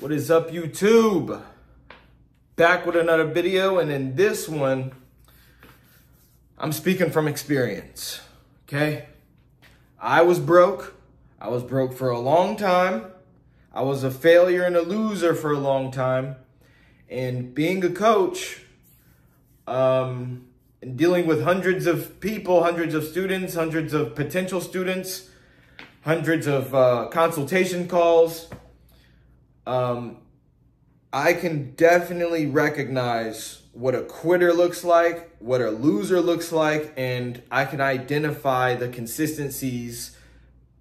What is up, YouTube? Back with another video, and in this one, I'm speaking from experience, okay? I was broke. I was broke for a long time. I was a failure and a loser for a long time. And being a coach, and dealing with hundreds of people, hundreds of students, hundreds of potential students, hundreds of consultation calls, I can definitely recognize what a quitter looks like, what a loser looks like, and I can identify the consistencies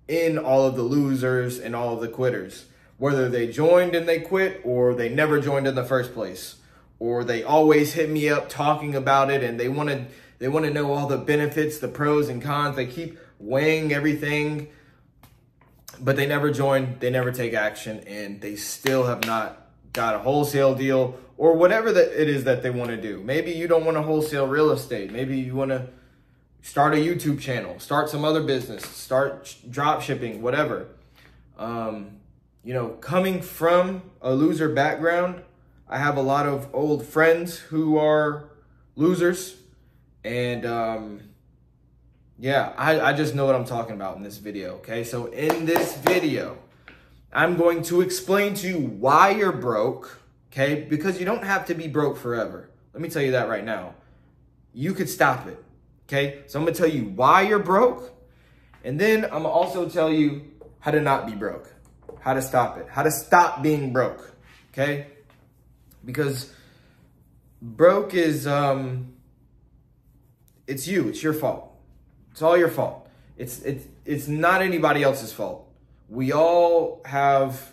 in all of the losers and all of the quitters. Whether they joined and they quit, or they never joined in the first place, or they always hit me up talking about it and they want to know all the benefits, the pros and cons. They keep weighing everything, but they never join, they never take action, and they still have not got a wholesale deal or whatever that it is that they want to do. Maybe you don't want to wholesale real estate. Maybe you want to start a YouTube channel, start some other business, start drop shipping, whatever. You know, coming from a loser background, I have a lot of old friends who are losers, and yeah, I just know what I'm talking about in this video, okay? So in this video, I'm going to explain to you why you're broke, okay? Because you don't have to be broke forever. Let me tell you that right now. You could stop it, okay? So I'm gonna tell you why you're broke, and then I'm gonna also tell you how to not be broke, how to stop it, how to stop being broke, okay? Because broke is, it's you, it's your fault. It's all your fault. It's not anybody else's fault. We all have,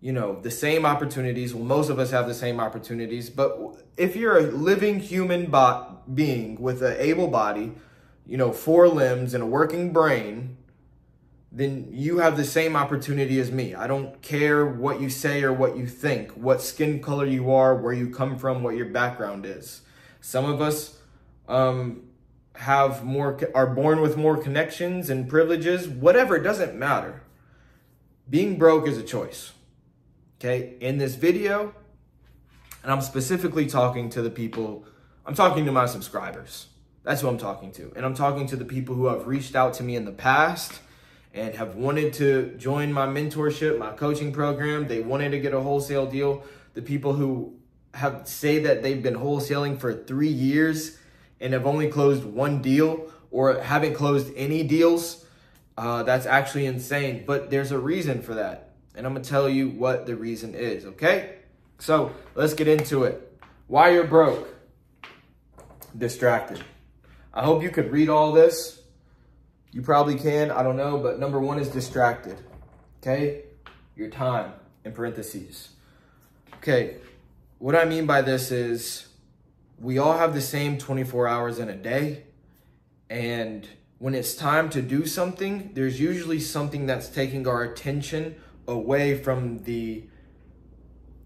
you know, the same opportunities. Well, most of us have the same opportunities. But if you're a living human being with an able body, you know, 4 limbs and a working brain, then you have the same opportunity as me. I don't care what you say or what you think, what skin color you are, where you come from, what your background is. Some of us are born with more connections and privileges, whatever, it doesn't matter. Being broke is a choice, okay? In this video, and I'm specifically talking to the people, I'm talking to my subscribers. That's who I'm talking to. And I'm talking to the people who have reached out to me in the past and have wanted to join my mentorship, my coaching program. They wanted to get a wholesale deal. The people who say that they've been wholesaling for 3 years and have only closed 1 deal or haven't closed any deals, that's actually insane. But there's a reason for that. And I'm gonna tell you what the reason is, okay? So let's get into it. Why you're broke? Distracted. I hope you could read all this. You probably can, I don't know, but number 1 is distracted, okay? Your time, in parentheses. Okay, what I mean by this is we all have the same 24 hours in a day, and when it's time to do something, there's usually something that's taking our attention away from the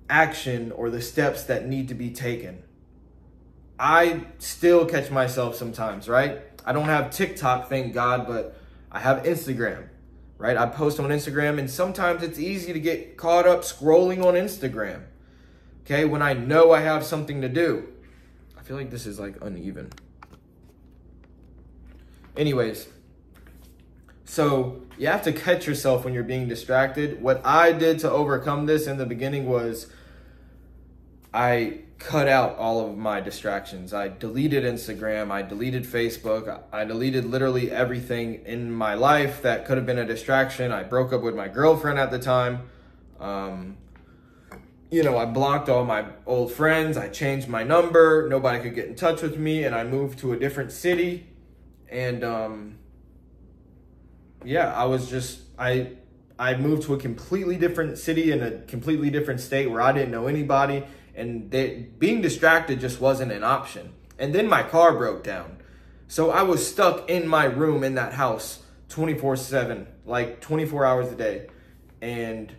action or the steps that need to be taken. I still catch myself sometimes, right? I don't have TikTok, thank God, but I have Instagram, right? I post on Instagram, and sometimes it's easy to get caught up scrolling on Instagram, okay? When I know I have something to do. I feel like this is like uneven. Anyways, so you have to catch yourself when you're being distracted. What I did to overcome this in the beginning was I cut out all of my distractions. I deleted Instagram, I deleted Facebook, I deleted literally everything in my life that could have been a distraction. I broke up with my girlfriend at the time. You know, I blocked all my old friends, I changed my number, nobody could get in touch with me, and I moved to a different city. And yeah, I moved to a completely different city in a completely different state where I didn't know anybody, and being distracted just wasn't an option. And then my car broke down. So I was stuck in my room in that house 24/7, like 24 hours a day. And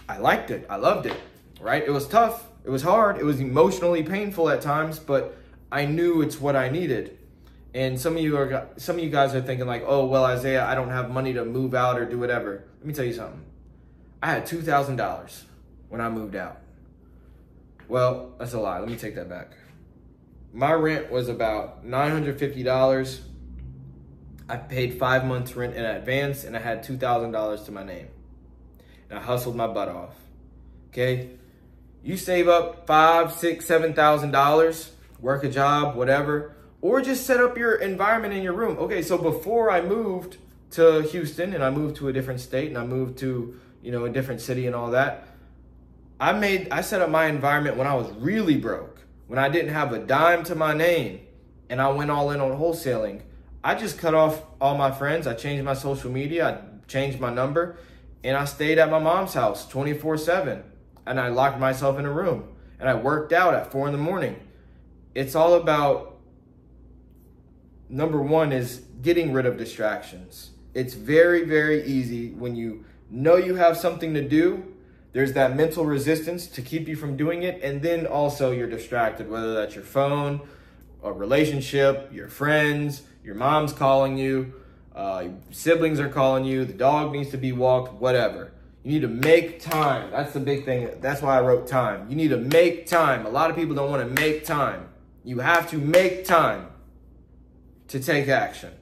I liked it. I loved it, right? It was tough. It was hard. It was emotionally painful at times, but I knew it's what I needed. And some of you guys are thinking like, oh, well, Isaiah, I don't have money to move out or do whatever. Let me tell you something. I had $2,000. when I moved out. Well, that's a lie. Let me take that back. My rent was about $950. I paid 5 months rent in advance, and I had $2,000 to my name. And I hustled my butt off. Okay? You save up $5,000, $6,000, $7,000, work a job, whatever, or just set up your environment in your room. Okay, so before I moved to Houston and I moved to a different state and I moved to, a different city and all that, I set up my environment when I was really broke, when I didn't have a dime to my name, and I went all in on wholesaling. I just cut off all my friends. I changed my social media. I changed my number, and I stayed at my mom's house 24/7, and I locked myself in a room, and I worked out at 4 a.m. It's all about, number one is getting rid of distractions. It's very, very easy when you know you have something to do. There's that mental resistance to keep you from doing it. And then also you're distracted, whether that's your phone, a relationship, your friends, your mom's calling you, your siblings are calling you, the dog needs to be walked, whatever. You need to make time. That's the big thing. That's why I wrote time. You need to make time. A lot of people don't want to make time. You have to make time to take action,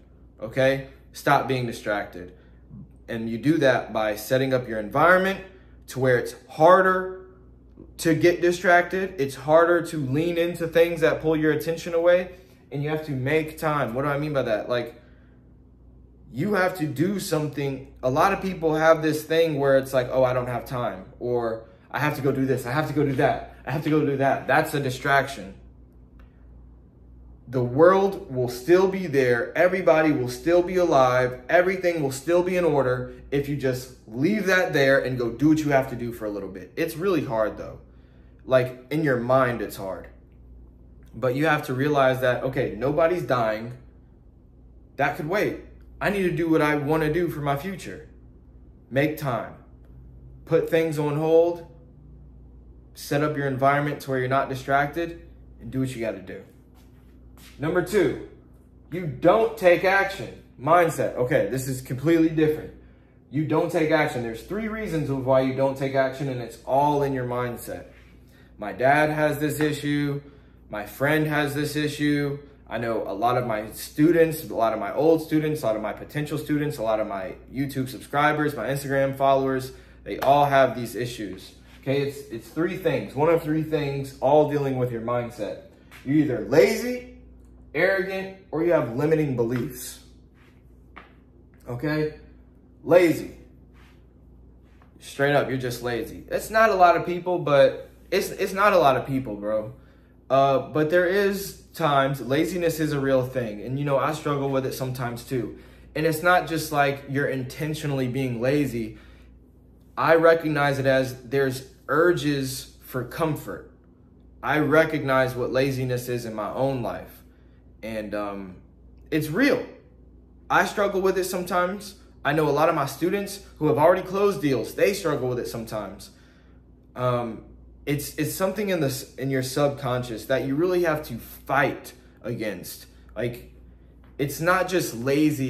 okay? Stop being distracted. And you do that by setting up your environment to where it's harder to get distracted. It's harder to lean into things that pull your attention away. And you have to make time. What do I mean by that? Like, you have to do something. A lot of people have this thing where it's like, oh, I don't have time. Or I have to go do this. I have to go do that. I have to go do that. That's a distraction. The world will still be there. Everybody will still be alive. Everything will still be in order if you just leave that there and go do what you have to do for a little bit. It's really hard though. Like in your mind, it's hard. But you have to realize that, okay, nobody's dying. That could wait. I need to do what I want to do for my future. Make time. Put things on hold. Set up your environment to where you're not distracted and do what you got to do. Number 2, you don't take action. Mindset. Okay, this is completely different. You don't take action. There's 3 reasons of why you don't take action, and it's all in your mindset. My dad has this issue. My friend has this issue. I know a lot of my students, a lot of my old students, a lot of my potential students, a lot of my YouTube subscribers, my Instagram followers, they all have these issues. Okay, it's 3 things. One of 3 things, all dealing with your mindset. You're either lazy, arrogant, or you have limiting beliefs. Okay? Lazy. Straight up, you're just lazy. It's not a lot of people, but it's not a lot of people, bro. But there is times, laziness is a real thing. And I struggle with it sometimes too. And it's not just like you're intentionally being lazy. I recognize it as there's urges for comfort. I recognize what laziness is in my own life. And it's real. I struggle with it sometimes. I know a lot of my students who have already closed deals, they struggle with it sometimes. It's something in your subconscious that you really have to fight against. Like, it's not just lazy,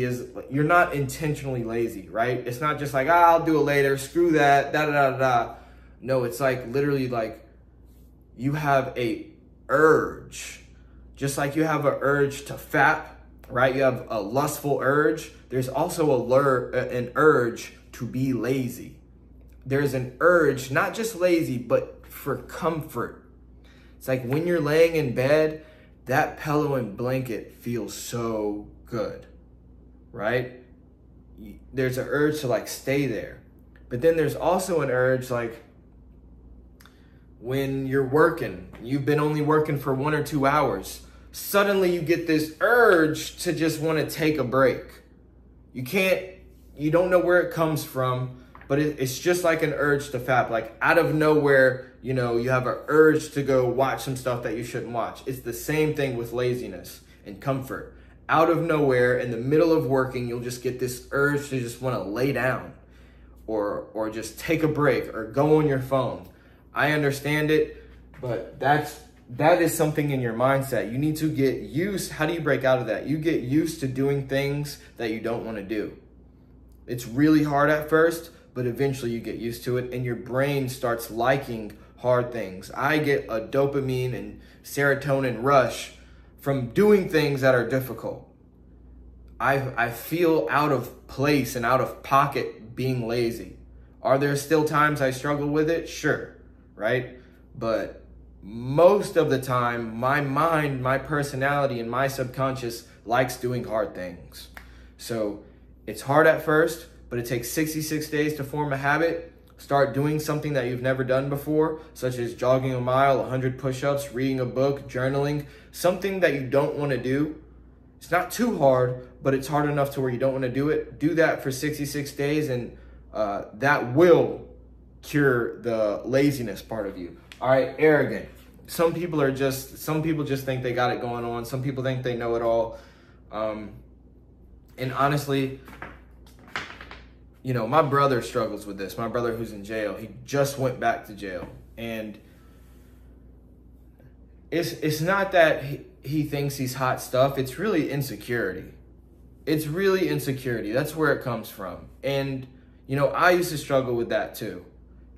you're not intentionally lazy, right? It's not just like, I'll do it later, screw that, da da da da. No, it's like literally like you have a urge. Just like you have an urge to fap, right? You have a lustful urge. There's also an urge to be lazy. There's an urge, not just lazy, but for comfort. It's like when you're laying in bed, that pillow and blanket feels so good, right? There's an urge to like stay there. But then there's also an urge like when you're working, you've been only working for 1 or 2 hours, suddenly you get this urge to just want to take a break. You don't know where it comes from, but it's just like an urge to fap. Like out of nowhere, you have an urge to go watch some stuff that you shouldn't watch. It's the same thing with laziness and comfort. Out of nowhere, in the middle of working, you'll just get this urge to just want to lay down or just take a break or go on your phone. I understand it, but that is something in your mindset. You need to get used. How do you break out of that? You get used to doing things that you don't want to do. It's really hard at first, but eventually you get used to it and your brain starts liking hard things. I get a dopamine and serotonin rush from doing things that are difficult. I feel out of place and out of pocket being lazy. Are there still times I struggle with it? Sure, right? But most of the time, my mind, my personality, and my subconscious likes doing hard things. So it's hard at first, but it takes 66 days to form a habit. Start doing something that you've never done before, such as jogging a mile, 100 push-ups, reading a book, journaling, something that you don't want to do. It's not too hard, but it's hard enough to where you don't want to do it. Do that for 66 days and that will cure the laziness part of you. All right, arrogant. Some people just think they got it going on. Some people think they know it all. And honestly, you know, my brother struggles with this. My brother who's in jail, he just went back to jail. And it's not that he thinks he's hot stuff. It's really insecurity. It's really insecurity. That's where it comes from. And, you know, I used to struggle with that too,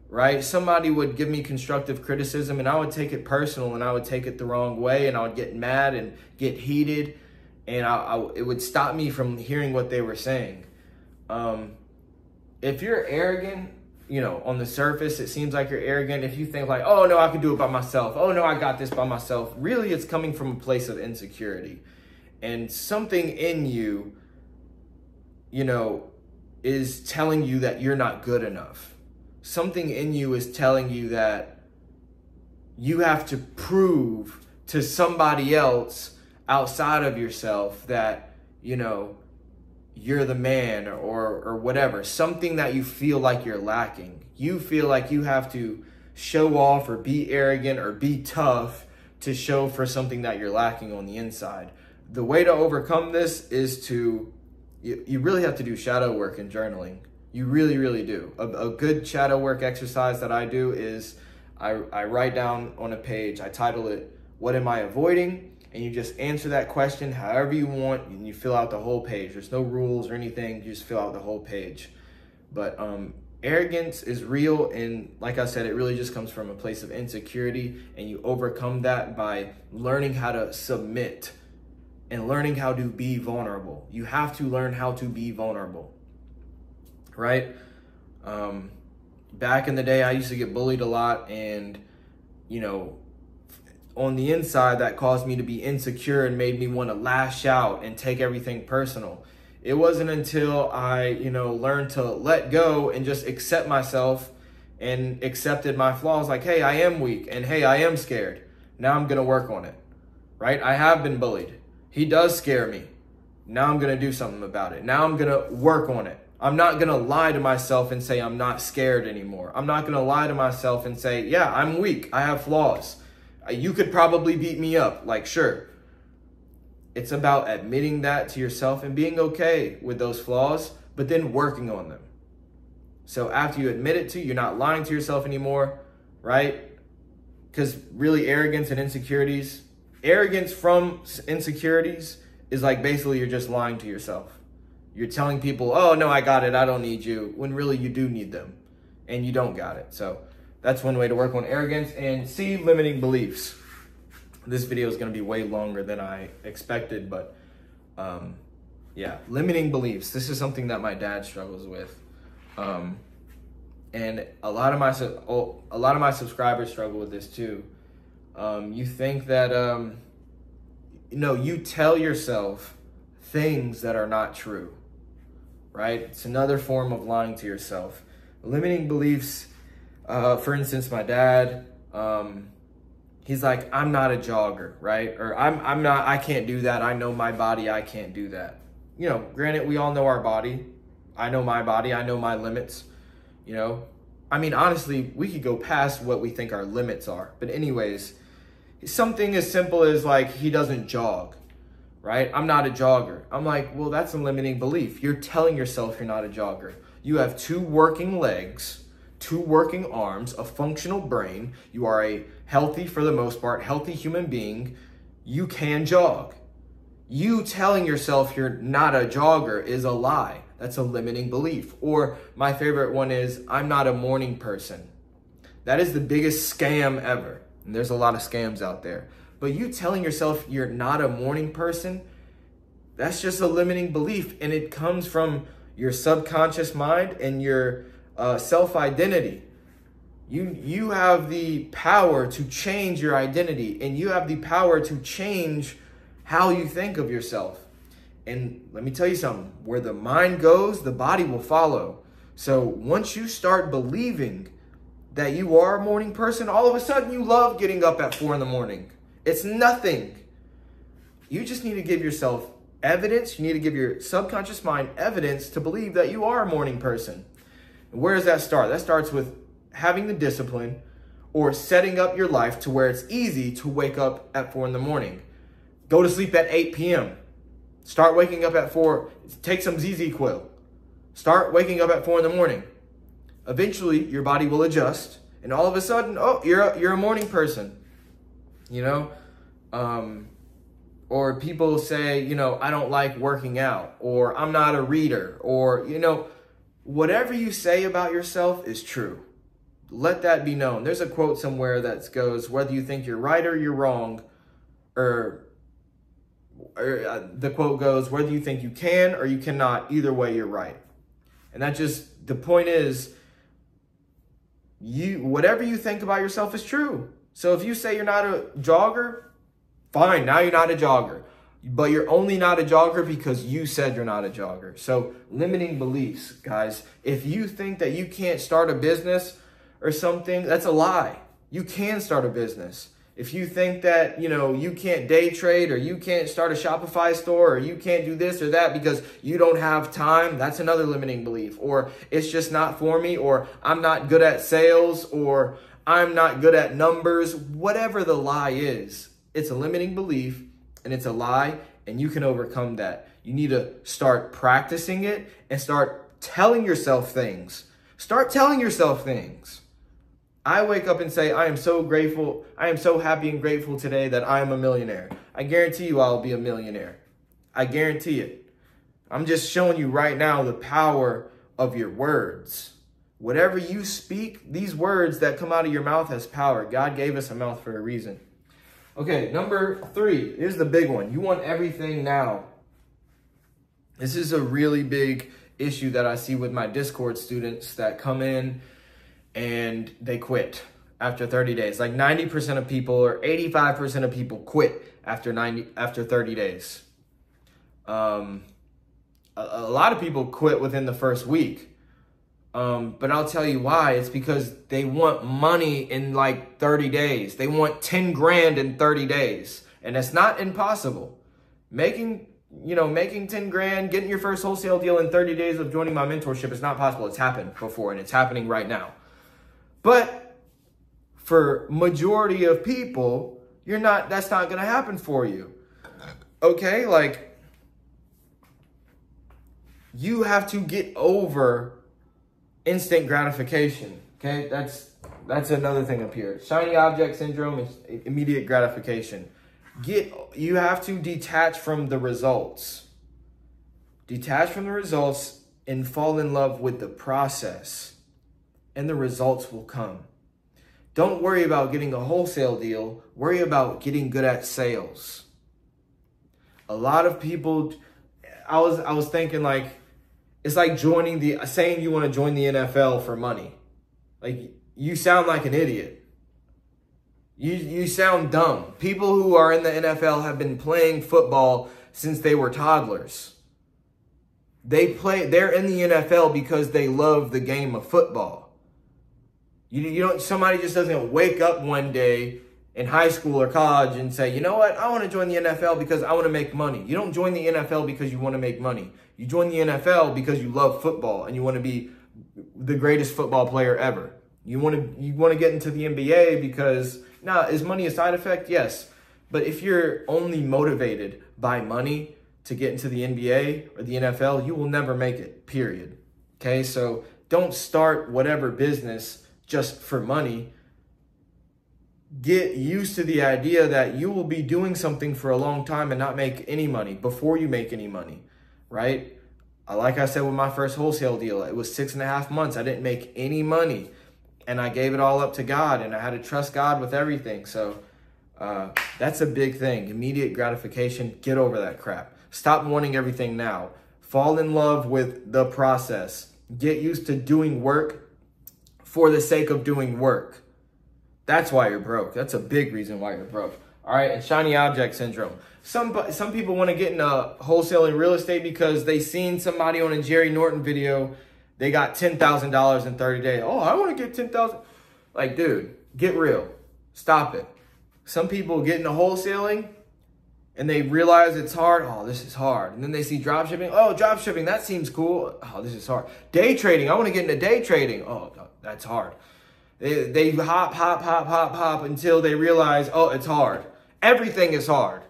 right? Somebody would give me constructive criticism and I would take it personal and I would take it the wrong way and I would get mad and get heated and it would stop me from hearing what they were saying. If you're arrogant, you know, on the surface, it seems like you're arrogant. If you think like, oh no, I can do it by myself. Oh no, I got this by myself. Really, it's coming from a place of insecurity. And something in you, you know, is telling you that you're not good enough. Something in you is telling you that you have to prove to somebody else outside of yourself that, you know, you're the man or whatever. Something that you feel like you're lacking. You feel like you have to show off or be arrogant or be tough to show for something that you're lacking on the inside. The way to overcome this is you really have to do shadow work and journaling. You really, really do. A good shadow work exercise that I do is I write down on a page, I title it, "What am I avoiding?" And you just answer that question however you want, and you fill out the whole page. There's no rules or anything, you just fill out the whole page. But arrogance is real, and like I said, it really just comes from a place of insecurity, and you overcome that by learning how to submit and learning how to be vulnerable. You have to learn how to be vulnerable, right? Back in the day, I used to get bullied a lot, and, you know, on the inside, that caused me to be insecure and made me want to lash out and take everything personal. It wasn't until I, you know, learned to let go and just accept myself and accepted my flaws, like, hey, I am weak, and hey, I am scared. Now I'm going to work on it, right? I have been bullied. He does scare me. Now I'm going to do something about it. Now I'm going to work on it. I'm not going to lie to myself and say I'm not scared anymore. I'm not going to lie to myself and say, yeah, I'm weak. I have flaws. You could probably beat me up. Like, sure. It's about admitting that to yourself and being okay with those flaws, but then working on them. So after you admit it you're not lying to yourself anymore, right? Because really arrogance from insecurities is like basically you're just lying to yourself. You're telling people, oh no, I got it, I don't need you, when really you do need them and you don't got it. So that's one way to work on arrogance. And C, limiting beliefs. This video is going to be way longer than I expected, but yeah, limiting beliefs. This is something that my dad struggles with. And a lot of my subscribers struggle with this too. You think that, you know, you tell yourself things that are not true, right? It's another form of lying to yourself. Limiting beliefs, for instance, my dad, he's like, I'm not a jogger, right? Or I can't do that. I know my body, I can't do that. You know, granted, we all know our body. I know my body, I know my limits, you know? I mean, honestly, we could go past what we think our limits are. But anyways, something as simple as like, he doesn't jog, right? I'm not a jogger. I'm like, well, that's a limiting belief. You're telling yourself you're not a jogger. You have 2 working legs, 2 working arms, a functional brain. You are a healthy, for the most part, healthy human being. You can jog. You telling yourself you're not a jogger is a lie. That's a limiting belief. Or my favorite one is, I'm not a morning person. That is the biggest scam ever. And there's a lot of scams out there. But you telling yourself you're not a morning person, that's just a limiting belief. And it comes from your subconscious mind and your self-identity. You have the power to change your identity, and you have the power to change how you think of yourself. And let me tell you something, where the mind goes, the body will follow. So once you start believing that you are a morning person, all of a sudden you love getting up at 4 in the morning. It's nothing. You just need to give yourself evidence. You need to give your subconscious mind evidence to believe that you are a morning person. And where does that start? That starts with having the discipline or setting up your life to where it's easy to wake up at 4 in the morning. Go to sleep at 8 p.m. Start waking up at 4. Take some ZZ Quil. Start waking up at 4 in the morning. Eventually, your body will adjust, and all of a sudden, oh, you're a morning person. You know, or people say, you know, I don't like working out, or I'm not a reader, or, you know, whatever you say about yourself is true. Let that be known. There's a quote somewhere that goes, whether you think you're right or you're wrong, or the quote goes, whether you think you can or you cannot, either way, you're right. And that just, the point is, whatever you think about yourself is true. So if you say you're not a jogger, fine, now you're not a jogger. But you're only not a jogger because you said you're not a jogger. So limiting beliefs, guys. If you think that you can't start a business or something, that's a lie. You can start a business. If you think that, you know, you can't day trade, or you can't start a Shopify store, or you can't do this or that because you don't have time, that's another limiting belief. Or it's just not for me, or I'm not good at sales, or I'm not good at numbers. Whatever the lie is, it's a limiting belief and it's a lie, and you can overcome that. You need to start practicing it and start telling yourself things. Start telling yourself things. I wake up and say, I am so grateful. I am so happy and grateful today that I am a millionaire. I guarantee you I'll be a millionaire. I guarantee it. I'm just showing you right now the power of your words. Whatever you speak, these words that come out of your mouth has power. God gave us a mouth for a reason. Okay, number 3. Here's the big one. You want everything now. This is a really big issue that I see with my Discord students that come in and they quit after 30 days. Like 90% of people, or 85% of people quit after 30 days. A lot of people quit within the first week. But I'll tell you why. It's because they want money in like 30 days. They want 10 grand in 30 days. And it's not impossible. Making 10 grand, getting your first wholesale deal in 30 days of joining my mentorship is not possible. It's happened before, and it's happening right now. But for majority of people, that's not going to happen for you. Okay? Like, you have to get over instant gratification. Okay? That's another thing up here. Shiny object syndrome is immediate gratification. You have to detach from the results. Detach from the results and fall in love with the process. And the results will come. Don't worry about getting a wholesale deal. Worry about getting good at sales. A lot of people, I was thinking, like, it's like saying you want to join the NFL for money. Like, you sound like an idiot. You sound dumb. People who are in the NFL have been playing football since they were toddlers. They're in the NFL because they love the game of football. Somebody just doesn't wake up one day in high school or college and say, you know what, I want to join the NFL because I want to make money. You don't join the NFL because you want to make money. You join the NFL because you love football and you want to be the greatest football player ever. You want to get into the NBA because, is money a side effect? Yes. But if you're only motivated by money to get into the NBA or the NFL, you will never make it, period. Okay, so don't start whatever business just for money. Get used to the idea that you will be doing something for a long time and not make any money before you make any money, right? Like I said with my first wholesale deal, it was 6.5 months. I didn't make any money, and I gave it all up to God, and I had to trust God with everything. So that's a big thing. Immediate gratification. Get over that crap. Stop wanting everything now. Fall in love with the process. Get used to doing work for the sake of doing work. That's why you're broke. That's a big reason why you're broke. All right, and shiny object syndrome. Some people want to get into wholesaling real estate because they seen somebody on a Jerry Norton video. They got $10,000 in 30 days. Oh, I want to get 10,000. Like, dude, get real. Stop it. Some people get into wholesaling and they realize it's hard. Oh, this is hard. And then they see drop shipping. Oh, drop shipping, that seems cool. Oh, this is hard. Day trading. I want to get into day trading. Oh, that's hard. They hop until they realize, oh, it's hard. Everything is hard.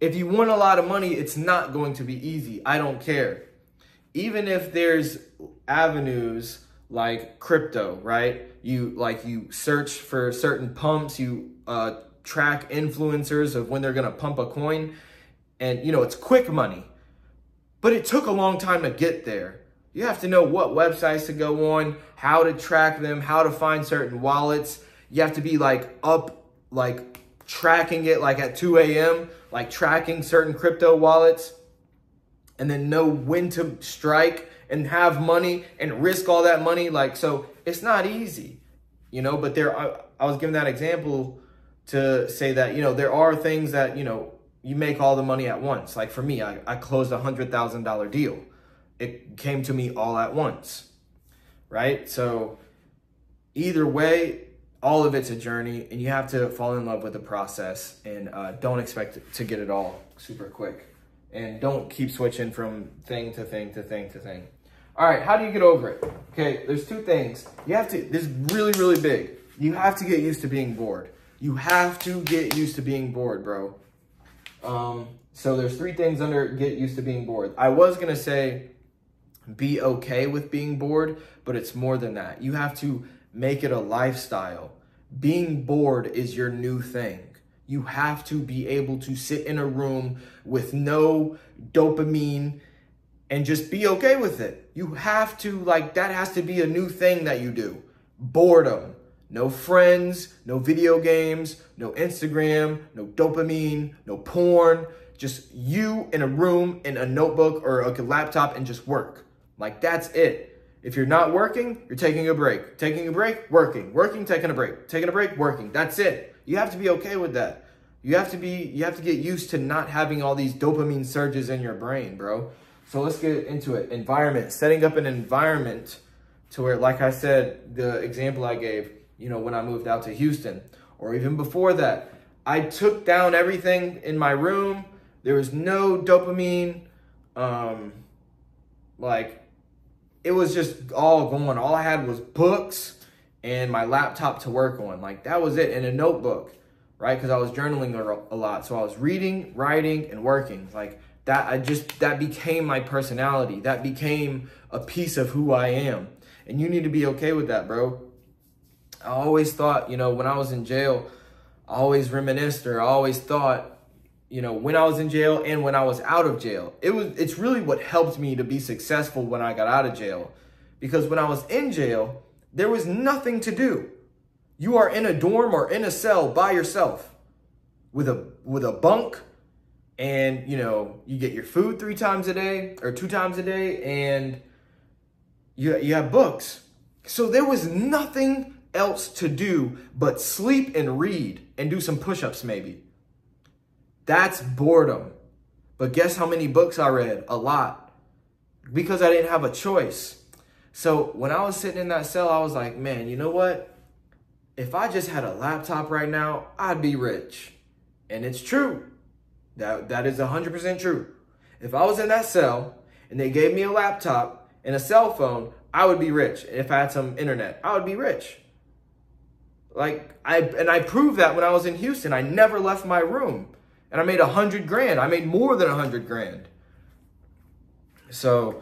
If you want a lot of money, it's not going to be easy. I don't care. Even if there's avenues like crypto, right? You search for certain pumps, you track influencers of when they're going to pump a coin, and it's quick money. But it took a long time to get there. You have to know what websites to go on, how to track them, how to find certain wallets. You have to be tracking it at 2 a.m., tracking certain crypto wallets, and then know when to strike and have money and risk all that money. So it's not easy, but I was giving that example to say that, there are things that, you make all the money at once. Like for me, I closed a $100,000 deal. It came to me all at once, right? So either way, all of it's a journey, and you have to fall in love with the process, and don't expect to get it all super quick. And don't keep switching from thing to thing to thing to thing. All right, how do you get over it? Okay, there's two things. This is really, really big. You have to get used to being bored. You have to get used to being bored, bro. So there's 3 things under get used to being bored. I was going to say be okay with being bored, but it's more than that. You have to make it a lifestyle. Being bored is your new thing. You have to be able to sit in a room with no dopamine and just be okay with it. You have to, that has to be a new thing that you do. Boredom. No friends, no video games, no Instagram, no dopamine, no porn. Just you in a room, in a notebook or a laptop, and just work. That's it. If you're not working, you're taking a break. Taking a break, working. Working, taking a break. Taking a break, working. That's it. You have to be okay with that. You have to get used to not having all these dopamine surges in your brain, bro. So let's get into it. Environment. Setting up an environment to where, like I said, the example I gave, when I moved out to Houston, or even before that, I took down everything in my room. There was no dopamine. It was just all going. All I had was books and my laptop to work on. That was it, and a notebook, right? Because I was journaling a lot. So I was reading, writing, and working. That became my personality. That became a piece of who I am. And you need to be okay with that, bro. I always thought, when I was in jail, I always reminisced, or I always thought, when I was in jail and when I was out of jail, it's really what helped me to be successful when I got out of jail. Because when I was in jail, there was nothing to do. You are in a dorm or in a cell by yourself with a bunk, and, you get your food 3 times a day or 2 times a day, and you have books. So there was nothing else to do but sleep and read and do some push-ups maybe. That's boredom. But guess how many books I read? A lot. Because I didn't have a choice. So when I was sitting in that cell, I was like, man, you know what? If I just had a laptop right now, I'd be rich. And it's true. That is 100% true. If I was in that cell and they gave me a laptop and a cell phone, I would be rich. If I had some internet, I would be rich. I proved that when I was in Houston. I never left my room. And I made $100,000. I made more than $100,000. So,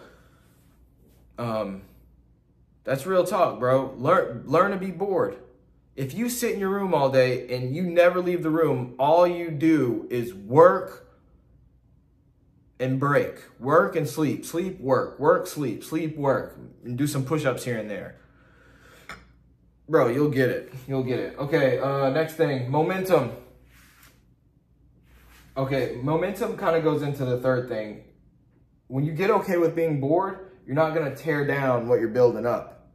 that's real talk, bro. Learn to be bored. If you sit in your room all day and you never leave the room, all you do is work, and break. Work and sleep. Sleep, work. Work, sleep. Sleep, work. And do some push-ups here and there. Bro, you'll get it. You'll get it. Okay, next thing. Momentum. Okay, momentum kind of goes into the third thing. When you get okay with being bored, you're not going to tear down what you're building up.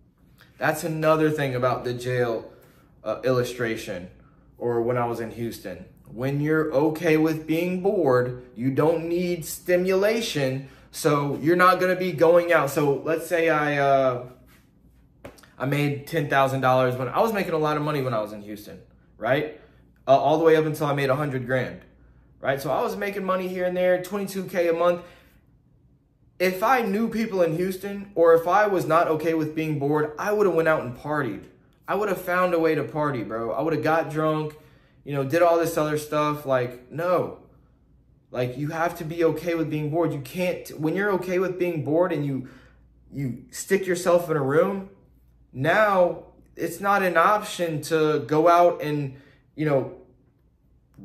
That's another thing about the jail illustration, or when I was in Houston. When you're okay with being bored, you don't need stimulation, so you're not going to be going out. So let's say I made $10,000 when I was making a lot of money when I was in Houston, right? All the way up until I made 100 grand, right? So I was making money here and there, 22K a month. If I knew people in Houston, or if I was not okay with being bored, I would have went out and partied. I would have found a way to party, bro. I would have got drunk, you know, did all this other stuff. Like, no. Like, you have to be okay with being bored. You can't, when you're okay with being bored and you stick yourself in a room, now it's not an option to go out and, you know,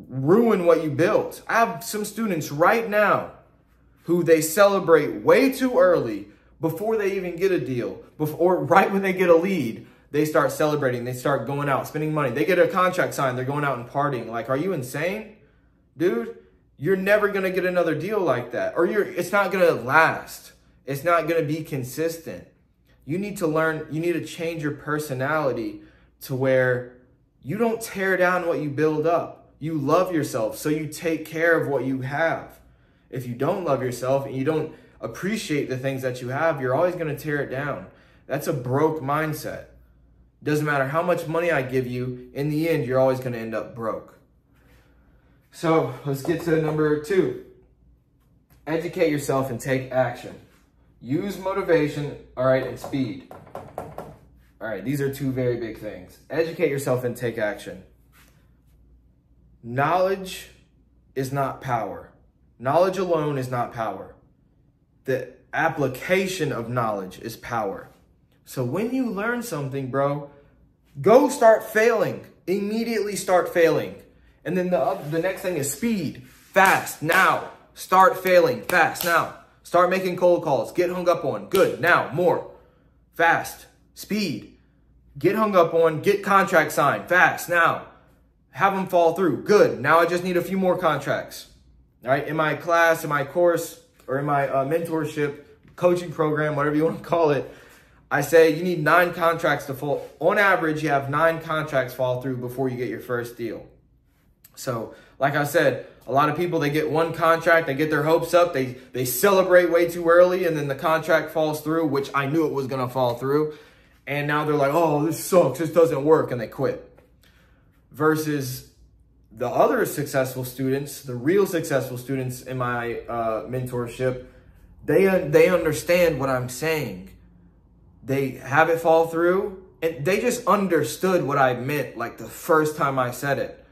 ruin what you built. I have some students right now who they celebrate way too early before they even get a deal, or right when they get a lead. They start celebrating. They start going out, spending money. They get a contract signed. They're going out and partying. Like, are you insane? Dude, you're never going to get another deal like that. Or it's not going to last. It's not going to be consistent. You need to learn. You need to change your personality to where you don't tear down what you build up. You love yourself, so you take care of what you have. If you don't love yourself and you don't appreciate the things that you have, you're always going to tear it down. That's a broke mindset. Doesn't matter how much money I give you, in the end, you're always going to end up broke. So let's get to number 2. Educate yourself and take action. Use motivation, all right, and speed. All right, these are 2 very big things. Educate yourself and take action. Knowledge is not power. Knowledge alone is not power. The application of knowledge is power. So when you learn something, bro, go start failing. Immediately start failing. And then the next thing is speed. Fast, now. Start failing, fast, now. Start making cold calls. Get hung up on. Good, now, more. Fast, speed. Get hung up on, get contract signed. Fast, now. Have them fall through. Good, now I just need a few more contracts. All right, in my class, in my course, or in my mentorship, coaching program, whatever you want to call it, I say you need 9 contracts to fall. On average, you have 9 contracts fall through before you get your first deal. So, like I said, a lot of people, they get one contract, they get their hopes up, they celebrate way too early, and then the contract falls through, which I knew it was going to fall through. And now they're like, oh, this sucks, this doesn't work, and they quit. Versus the other successful students, the real successful students in my mentorship, they understand what I'm saying. They have it fall through, and they just understood what I meant like the first time I said it.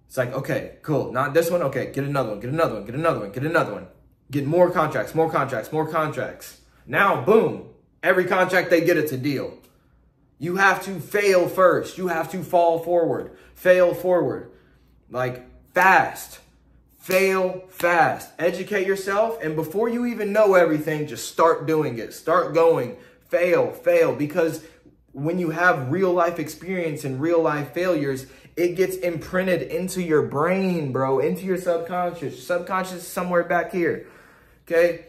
It's like, okay, cool. Not this one. Okay, get another one, get another one, get another one, get another one. Get more contracts, more contracts, more contracts. Now, boom, every contract they get, it's a deal. You have to fail first. You have to fall forward, fail forward. Like, fast. Fail fast. Educate yourself, and before you even know everything, just start doing it. Start going. Fail, fail, because when you have real life experience and real life failures, it gets imprinted into your brain, bro, into your subconscious. Subconscious is somewhere back here, okay?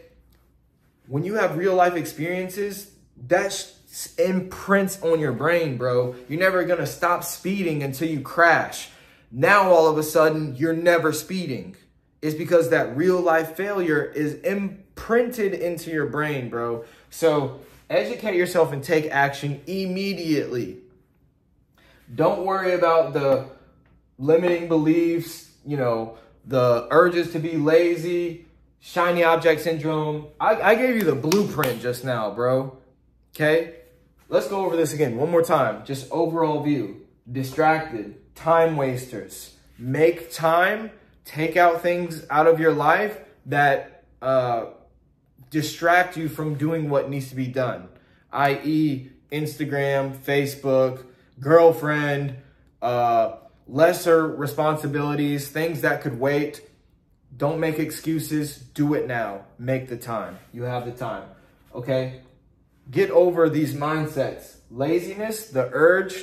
When you have real life experiences, that imprints on your brain, bro. You're never going to stop speeding until you crash. Now, all of a sudden, you're never speeding. It's because that real life failure is imprinted into your brain, bro. So educate yourself and take action immediately. Don't worry about the limiting beliefs, you know, the urges to be lazy, shiny object syndrome. I gave you the blueprint just now, bro. Okay? Let's go over this again one more time. Just overall view. Distracted, time wasters. Make time, take out things out of your life that distract you from doing what needs to be done, i.e. Instagram, Facebook, girlfriend, lesser responsibilities, things that could wait. Don't make excuses. Do it now. Make the time. You have the time. Okay? Get over these mindsets. Laziness, the urge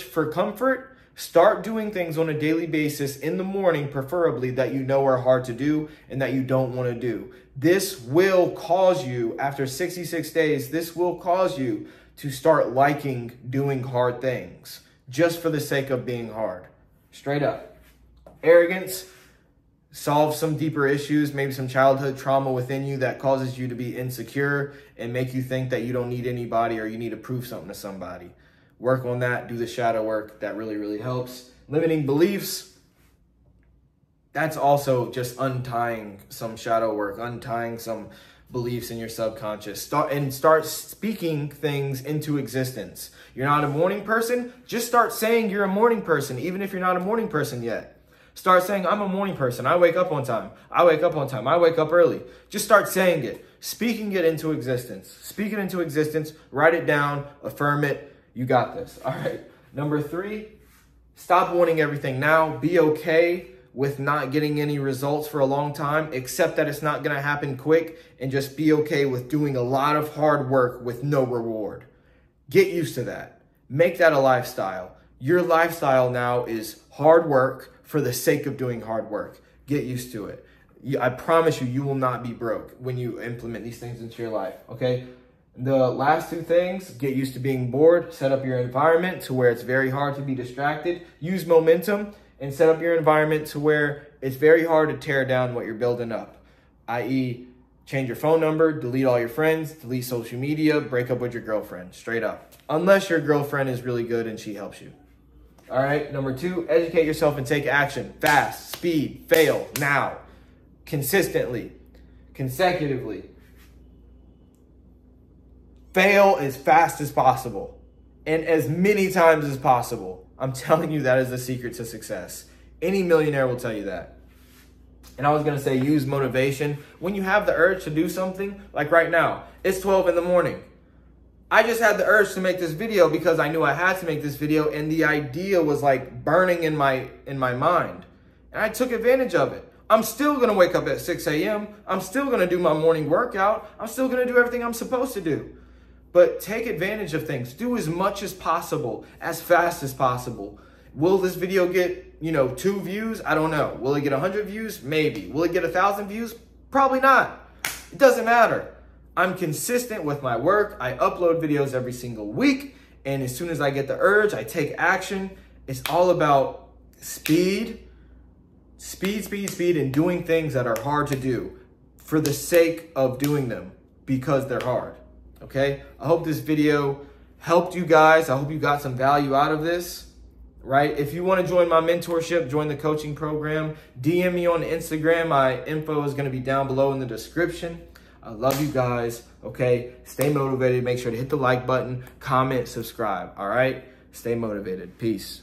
for comfort. Start doing things on a daily basis in the morning, preferably, that you know are hard to do and that you don't want to do. This will cause you, after 66 days, this will cause you to start liking doing hard things just for the sake of being hard. Straight up. Arrogance. Solve some deeper issues, maybe some childhood trauma within you that causes you to be insecure and make you think that you don't need anybody or you need to prove something to somebody. Work on that. Do the shadow work. That really, really helps. Limiting beliefs. That's also just untying some shadow work, untying some beliefs in your subconscious. Start speaking things into existence. You're not a morning person? Just start saying you're a morning person, even if you're not a morning person yet. Start saying, I'm a morning person. I wake up on time. I wake up on time. I wake up early. Just start saying it. Speaking it into existence. Speak it into existence. Write it down. Affirm it. You got this. All right. Number 3, stop wanting everything now. Be okay with not getting any results for a long time. Accept that it's not going to happen quick. And just be okay with doing a lot of hard work with no reward. Get used to that. Make that a lifestyle. Your lifestyle now is hard work for the sake of doing hard work. Get used to it. I promise you, you will not be broke when you implement these things into your life, okay? The last 2 things, get used to being bored. Set up your environment to where it's very hard to be distracted. Use momentum and set up your environment to where it's very hard to tear down what you're building up, i.e. change your phone number, delete all your friends, delete social media, break up with your girlfriend, straight up. Unless your girlfriend is really good and she helps you. All right, number 2, educate yourself and take action. Fast, speed, fail, now, consistently, consecutively. Fail as fast as possible and as many times as possible. I'm telling you, that is the secret to success. Any millionaire will tell you that. And I was going to say, use motivation. When you have the urge to do something, like right now, it's 12 in the morning. I just had the urge to make this video because I knew I had to make this video, and the idea was like burning in my mind. And I took advantage of it. I'm still going to wake up at 6 a.m. I'm still going to do my morning workout. I'm still going to do everything I'm supposed to do. But take advantage of things. Do as much as possible, as fast as possible. Will this video get, 2 views? I don't know. Will it get 100 views? Maybe. Will it get 1,000 views? Probably not. It doesn't matter. I'm consistent with my work. I upload videos every single week. And as soon as I get the urge, I take action. It's all about speed, and doing things that are hard to do for the sake of doing them because they're hard. Okay? I hope this video helped you guys. I hope you got some value out of this. Right? If you want to join my mentorship, join the coaching program, DM me on Instagram. My info is going to be down below in the description. I love you guys. Okay? Stay motivated. Make sure to hit the like button, comment, subscribe. All right? Stay motivated. Peace.